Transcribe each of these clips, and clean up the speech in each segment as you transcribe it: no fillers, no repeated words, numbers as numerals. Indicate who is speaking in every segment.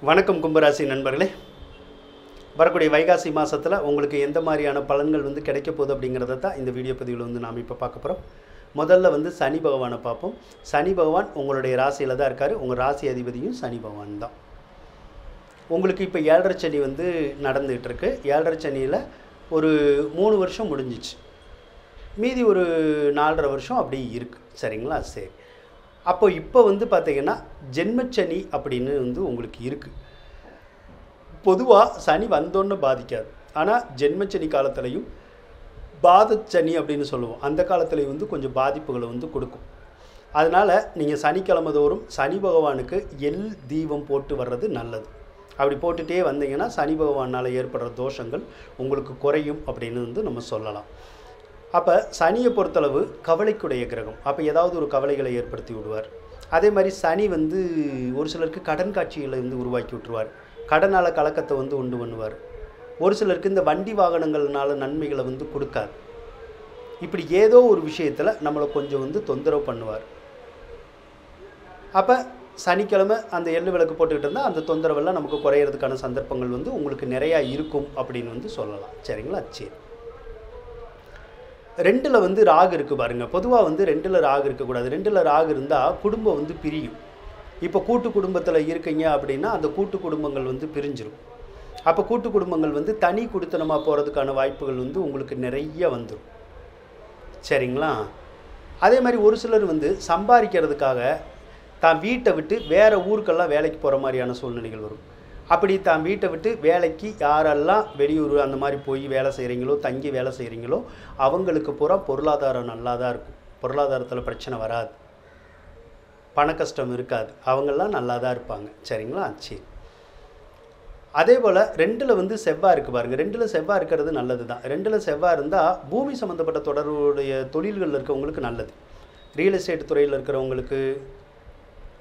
Speaker 1: வணக்கம் கும்பராசி நண்பர்களே. வரக்கூடிய வைகாசி மாதத்தில் உங்களுக்கு எந்த மாதிரியான பலன்கள் கிடைக்க போகுது அப்படிங்கிறத தான் இந்த வீடியோ பதிவில் நாம் இப்போ பார்க்க போகிறோம். முதல்ல சனி பகவானை பார்ப்போம். சனி பகவான் உங்களுடைய ராசியில் தான் இருக்கார். உங்கள் ராசி அதிபதியும் சனி பகவான் தான். உங்களுக்கு இப்போ 7.5 சனி நடந்துகிட்டு இருக்கு. 7.5 சனியில் ஒரு 3 வருஷம் முடிஞ்சிச்சு. மீதி ஒரு 4.5 வருஷம் அப்படி இருக்குது. சரிங்களா? சரி. அப்போ இப்போ பார்த்தீங்கன்னா ஜென்மச்சனி அப்படின்னு உங்களுக்கு இருக்குது. பொதுவாக சனி வந்தோன்னு பாதிக்காது. ஆனால் ஜென்மச்சனி காலத்துலையும் பாதச்சனி அப்படின்னு சொல்லுவோம், அந்த காலத்துலேயும் கொஞ்சம் பாதிப்புகளை கொடுக்கும். அதனால் நீங்கள் சனிக்கிழமை தோறும் சனி பகவானுக்கு எள் தீபம் போட்டு வர்றது நல்லது. அப்படி போட்டுகிட்டே வந்தீங்கன்னா சனி பகவானால் ஏற்படுற தோஷங்கள் உங்களுக்கு குறையும் அப்படின்னு நம்ம சொல்லலாம். அப்போ சனியை பொறுத்தளவு கவலைக்குடைய கிரகம். அப்போ ஏதாவது ஒரு கவலைகளை ஏற்படுத்தி விடுவார். அதே மாதிரி சனி ஒரு சிலருக்கு கடன் காட்சிகளை உருவாக்கி விட்டுருவார். கடனால் கலக்கத்தை உண்டு பண்ணுவார். ஒரு சிலருக்கு இந்த வண்டி வாகனங்கள்னால நன்மைகளை கொடுக்காது. இப்படி ஏதோ ஒரு விஷயத்தில் நம்மளை கொஞ்சம் தொந்தரவு பண்ணுவார். அப்போ சனிக்கிழமை அந்த எள்ளு விளக்கு போட்டுக்கிட்டு இருந்தால் அந்த தொந்தரவெல்லாம் நமக்கு குறையிறதுக்கான சந்தர்ப்பங்கள் உங்களுக்கு நிறையா இருக்கும் அப்படின்னு சொல்லலாம். சரிங்களா? சரி. 2ல் ராகு இருக்குது பாருங்கள். பொதுவாக 2ல் ராகு இருக்கக்கூடாது. 2ல் ராகு இருந்தால் குடும்பம் பிரியும். இப்போ கூட்டு குடும்பத்தில் இருக்கீங்க அப்படின்னா அந்த கூட்டு குடும்பங்கள் பிரிஞ்சிடும். அப்போ கூட்டு குடும்பங்கள் தனி குடித்தனமாக போகிறதுக்கான வாய்ப்புகள் உங்களுக்கு நிறைய வந்துடும். சரிங்களா? அதே மாதிரி ஒரு சிலர் சம்பாதிக்கிறதுக்காக தான் வீட்டை விட்டு வேறு ஊருக்கெல்லாம் வேலைக்கு போகிற மாதிரியான சூழ்நிலைகள் வரும். அப்படி தான் வீட்டை விட்டு வேலைக்கு யாரெல்லாம் வெளியூர் அந்த மாதிரி போய் வேலை செய்கிறீங்களோ, தங்கி வேலை செய்கிறீங்களோ, அவங்களுக்கு பூரா பொருளாதாரம் நல்லா தான் இருக்கும். பொருளாதாரத்தில் பிரச்சனை வராது, பண கஷ்டம் இருக்காது, அவங்கெல்லாம் நல்லா தான் இருப்பாங்க. சரிங்களா? சரி. அதே போல் 2ல் செவ்வாய் இருக்குது பாருங்கள். 2ல் செவ்வாய் இருக்கிறது நல்லது தான். 2ல் செவ்வாய் இருந்தால் பூமி சம்மந்தப்பட்ட தொடர்புடைய தொழில்களில் இருக்கிறவங்களுக்கு நல்லது. ரியல் எஸ்டேட் துறையில் இருக்கிறவங்களுக்கு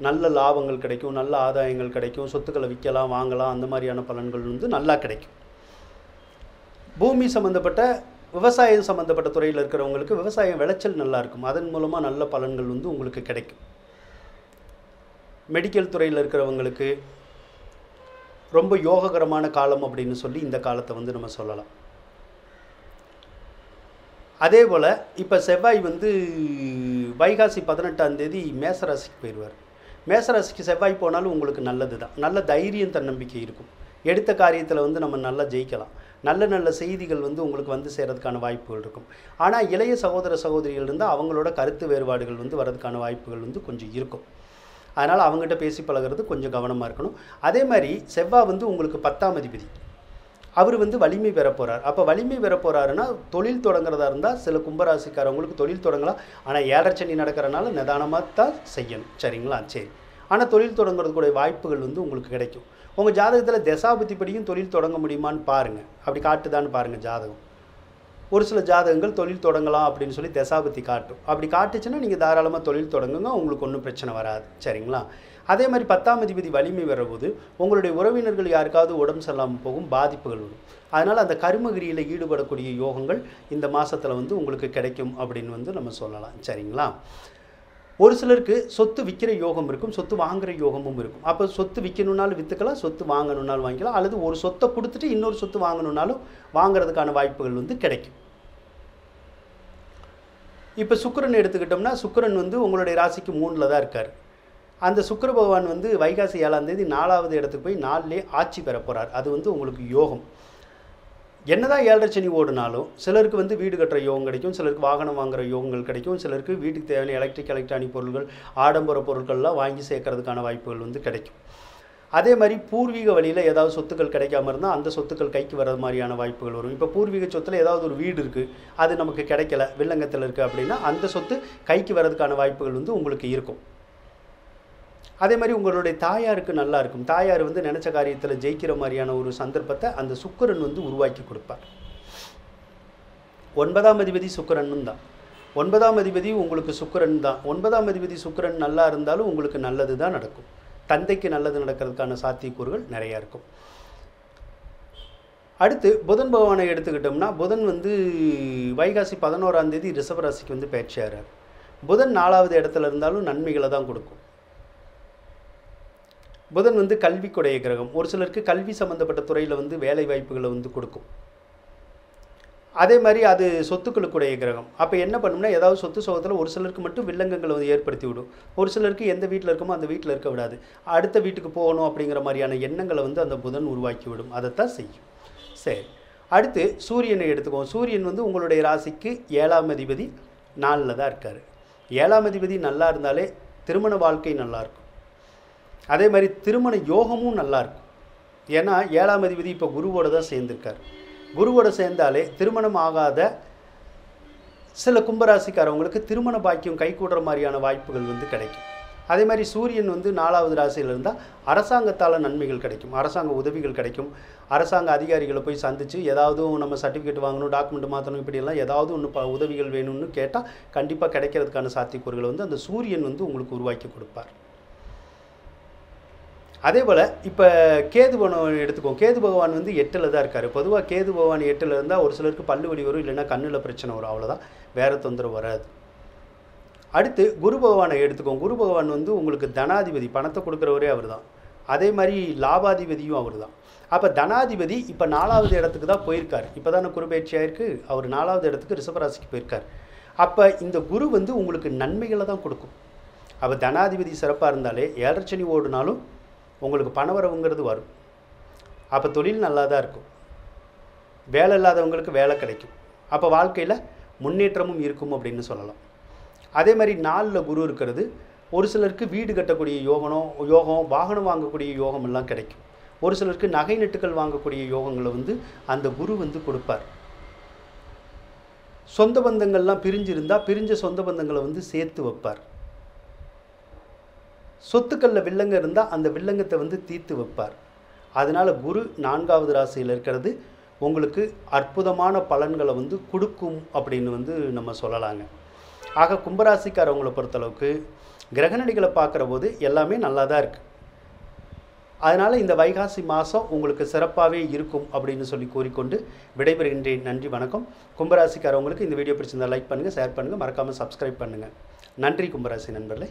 Speaker 1: நல்ல லாபங்கள் கிடைக்கும், நல்ல ஆதாயங்கள் கிடைக்கும், சொத்துக்களை விற்கலாம், வாங்கலாம், அந்த மாதிரியான பலன்கள் நல்லா கிடைக்கும். பூமி சம்மந்தப்பட்ட விவசாயம் சம்மந்தப்பட்ட துறையில் இருக்கிறவங்களுக்கு விவசாயம் விளைச்சல் நல்லா இருக்கும். அதன் மூலமாக நல்ல பலன்கள் உங்களுக்கு கிடைக்கும். மெடிக்கல் துறையில் இருக்கிறவங்களுக்கு ரொம்ப யோககரமான காலம் அப்படின்னு சொல்லி இந்த காலத்தை நம்ம சொல்லலாம். அதே போல் இப்போ செவ்வாய் வைகாசி 18ஆம் தேதி மேசராசிக்கு போயிடுவார். மேசராசிக்கு செவ்வாய் போனாலும் உங்களுக்கு நல்லது தான். நல்ல தைரியம், தன்னம்பிக்கை இருக்கும். எடுத்த காரியத்தில் நம்ம நல்லா ஜெயிக்கலாம். நல்ல நல்ல செய்திகள் உங்களுக்கு சேர்கிறதுக்கான வாய்ப்புகள் இருக்கும். ஆனால் இளைய சகோதர சகோதரிகள் இருந்தால் அவங்களோட கருத்து வேறுபாடுகள் வர்றதுக்கான வாய்ப்புகள் கொஞ்சம் இருக்கும். அதனால் அவங்ககிட்ட பேசி பழகிறது கொஞ்சம் கவனமாக இருக்கணும். அதே மாதிரி செவ்வாய் உங்களுக்கு 10ஆம் அதிபதி. அவர் வலிமை பெற போகிறார். அப்போ வலிமை பெற போகிறாருன்னா தொழில் தொடங்குறதா இருந்தால் சில கும்பராசிக்காரவங்களுக்கு தொழில் தொடங்கலாம். ஆனால் 7.5 சனி நடக்கிறனால நிதானமாக தான் செய்யணும். சரிங்களா? சரி. ஆனால் தொழில் தொடங்குறதுக்குடைய வாய்ப்புகள் உங்களுக்கு கிடைக்கும். உங்கள் ஜாதகத்தில் தசாபதிப்படியும் தொழில் தொடங்க முடியுமான்னு பாருங்கள். அப்படி காட்டுதான்னு பாருங்கள் ஜாதகம். ஒரு சில ஜாதகங்கள் தொழில் தொடங்கலாம் அப்படின்னு சொல்லி தசாபதி காட்டும். அப்படி காட்டுச்சுன்னா நீங்கள் தாராளமாக தொழில் தொடங்குங்க, உங்களுக்கு ஒன்றும் பிரச்சனை வராது. சரிங்களா? அதே மாதிரி 10ஆம் அதிபதி வலிமை வரும்போது உங்களுடைய உறவினர்கள் யாருக்காவது உடம்பு சரியில்லாமல் போகும், பாதிப்புகள் வரும். அதனால் அந்த கர்மகிரியில் ஈடுபடக்கூடிய யோகங்கள் இந்த மாதத்தில் உங்களுக்கு கிடைக்கும் அப்படின்னு நம்ம சொல்லலாம். சரிங்களா? ஒரு சிலருக்கு சொத்து விற்கிற யோகம் இருக்கும், சொத்து வாங்குகிற யோகமும் இருக்கும். அப்போ சொத்து விற்கணுன்னாலும் விற்றுக்கலாம், சொத்து வாங்கணுன்னாலும் வாங்கிக்கலாம், அல்லது ஒரு சொத்தை கொடுத்துட்டு இன்னொரு சொத்து வாங்கணுன்னாலும் வாங்கிறதுக்கான வாய்ப்புகள் கிடைக்கும். இப்போ சுக்கிரன் எடுத்துக்கிட்டோம்னா சுக்கிரன் உங்களுடைய ராசிக்கு 3ல் தான் இருக்கார். அந்த சுக்கிர பகவான் வைகாசி 7ஆம் தேதி 4வது இடத்துக்கு போய் 4லே ஆட்சி பெற போகிறார். அது உங்களுக்கு யோகம். என்னதான் 7.5 சனி ஓடினாலும் சிலருக்கு வீடு கட்டுற யோகம் கிடைக்கும், சிலருக்கு வாகனம் வாங்குகிற யோகங்கள் கிடைக்கும், சிலருக்கு வீட்டுக்கு தேவையான எலக்ட்ரானிக் பொருட்கள், ஆடம்பர பொருட்கள்லாம் வாங்கி சேர்க்கறதுக்கான வாய்ப்புகள் கிடைக்கும். அதே மாதிரி பூர்வீக வழியில் ஏதாவது சொத்துக்கள் கிடைக்காம இருந்தால் அந்த சொத்துக்கள் கைக்கு வர மாதிரியான வாய்ப்புகள் வரும். இப்போ பூர்வீக சொத்தில் ஏதாவது ஒரு வீடு இருக்குது, அது நமக்கு கிடைக்கல, வில்லங்கத்தில் இருக்குது அப்படின்னா அந்த சொத்து கைக்கு வர்றதுக்கான வாய்ப்புகள் உங்களுக்கு இருக்கும். அதே மாதிரி உங்களுடைய தாயாருக்கு நல்லா இருக்கும். தாயார் நினச்ச காரியத்தில் ஜெயிக்கிற மாதிரியான ஒரு சந்தர்ப்பத்தை அந்த சுக்கிரன் உருவாக்கி கொடுப்பார். 9ஆம் அதிபதி சுக்கிரனும் தான். 9ஆம் அதிபதி உங்களுக்கு சுக்கிரன் தான். 9ஆம் அதிபதி சுக்கிரன் நல்லா இருந்தாலும் உங்களுக்கு நல்லது தான் நடக்கும். தந்தைக்கு நல்லது நடக்கிறதுக்கான சாத்தியக்கூறுகள் நிறையா இருக்கும். அடுத்து புதன் பகவானை எடுத்துக்கிட்டோம்னா புதன் வைகாசி 11ஆம் தேதி ரிஷபராசிக்கு பயிற்சியாகிறார். புதன் 4வது இடத்துல இருந்தாலும் நன்மைகளை தான் கொடுக்கும். புதன் வந்து கல்விக்குடைய கிரகம். ஒரு சிலருக்கு கல்வி சம்மந்தப்பட்ட துறையில் வந்து வேலை வாய்ப்புகளை வந்து கொடுக்கும். அதே மாதிரி அது சொத்துக்களுக்குடைய கிரகம். அப்போ என்ன பண்ணும்னா, ஏதாவது சொத்து சோகத்தில் ஒரு சிலருக்கு மட்டும் வில்லங்கங்களை வந்து ஏற்படுத்தி விடும். ஒரு சிலருக்கு எந்த வீட்டில் இருக்குமோ அந்த வீட்டில் இருக்க விடாது. அடுத்த வீட்டுக்கு போகணும் அப்படிங்கிற மாதிரியான எண்ணங்களை வந்து அந்த புதன் உருவாக்கி விடும். அதைத்தான் செய்யும். சரி, அடுத்து சூரியனை எடுத்துக்குவோம். சூரியன் வந்து உங்களுடைய ராசிக்கு 7ஆம் அதிபதி 4ல் தான் இருக்கார். 7ஆம் அதிபதி நல்லா இருந்தாலே திருமண வாழ்க்கை நல்லாயிருக்கும். அதே மாதிரி திருமண யோகமும் நல்லாயிருக்கும். ஏன்னா 7ஆம் அதிபதி இப்போ குருவோடு தான் சேர்ந்துருக்கார். குருவோடு சேர்ந்தாலே திருமணம் ஆகாத சில கும்பராசிக்காரவங்களுக்கு திருமண பாக்கியம் கைகூடுற மாதிரியான வாய்ப்புகள் வந்து கிடைக்கும். அதே மாதிரி சூரியன் வந்து 4வது ராசியில் இருந்தால் அரசாங்கத்தால் நன்மைகள் கிடைக்கும், அரசாங்க உதவிகள் கிடைக்கும். அரசாங்க அதிகாரிகளை போய் சந்தித்து ஏதாவது நம்ம சர்டிஃபிகேட் வாங்கணும், டாக்குமெண்ட் மாற்றணும், இப்படியெல்லாம் ஏதாவது ஒன்று உதவிகள் வேணும்னு கேட்டால் கண்டிப்பாக கிடைக்கிறதுக்கான சாத்தியக்கூறுகளை வந்து அந்த சூரியன் வந்து உங்களுக்கு உருவாக்கி கொடுப்பார். அதே போல் இப்போ கேது பகவான் எடுத்துக்கோம். கேது பகவான் வந்து 8ல் தான் இருக்கார். பொதுவாக கேது பகவான் 8ல் இருந்தால் ஒரு சிலருக்கு பல்லு வலி வரும், இல்லைன்னா கண்ணில் பிரச்சனை வரும், அவ்வளோதான், வேறு தொந்தரவு வராது. அடுத்து குரு பகவானை எடுத்துக்கோம். குரு பகவான் வந்து உங்களுக்கு தனாதிபதி, பணத்தை கொடுக்குறவரே அவர் தான். அதே மாதிரி லாபாதிபதியும் அவர் தான். அப்போ தனாதிபதி இப்போ 4வது இடத்துக்கு தான் போயிருக்கார். இப்போ தானே குரு பயிற்சியாக இருக்குது. அவர் 4வது இடத்துக்கு ரிஷபராசிக்கு போயிருக்கார். அப்போ இந்த குரு வந்து உங்களுக்கு நன்மைகளை தான் கொடுக்கும். அப்போ தனாதிபதி சிறப்பாக இருந்தாலே 7.5 சனி ஓடுனாலும் உங்களுக்கு பணவரவுங்கிறது வரும். அப்போ தொழில் நல்லா தான் இருக்கும். வேலை இல்லாதவங்களுக்கு வேலை கிடைக்கும். அப்போ வாழ்க்கையில் முன்னேற்றமும் இருக்கும் அப்படின்னு சொல்லலாம். அதே மாதிரி 4ல் குரு இருக்கிறது ஒரு சிலருக்கு வீடு கட்டக்கூடிய யோகம், வாகனம் வாங்கக்கூடிய யோகம் எல்லாம் கிடைக்கும். ஒரு சிலருக்கு நகை நட்டுக்கள் வாங்கக்கூடிய யோகங்களை வந்து அந்த குரு வந்து கொடுப்பார். சொந்த பந்தங்கள்லாம் பிரிஞ்சிருந்தால் பிரிஞ்ச சொந்த பந்தங்களை வந்து சேர்த்து வைப்பார். சொத்துக்களில் வில்லங்க இருந்தால் அந்த வில்லங்கத்தை வந்து தீர்த்து வைப்பார். அதனால் குரு 4வது ராசியில் இருக்கிறது உங்களுக்கு அற்புதமான பலன்களை வந்து கொடுக்கும் அப்படின்னு வந்து நம்ம சொல்லலாங்க. ஆக கும்பராசிக்காரவங்களை பொறுத்தளவுக்கு கிரகநிலைகளை பார்க்குற போது எல்லாமே நல்லா தான் இருக்குது. அதனால் இந்த வைகாசி மாதம் உங்களுக்கு சிறப்பாகவே இருக்கும் அப்படின்னு சொல்லி கூறிக்கொண்டு விடைபெறுகின்றேன். நன்றி, வணக்கம். கும்பராசிக்காரவங்களுக்கு இந்த வீடியோ பிடிச்சிருந்தால் லைக் பண்ணுங்கள், ஷேர் பண்ணுங்கள், மறக்காமல் சப்ஸ்கிரைப் பண்ணுங்கள். நன்றி கும்பராசி நண்பர்களே.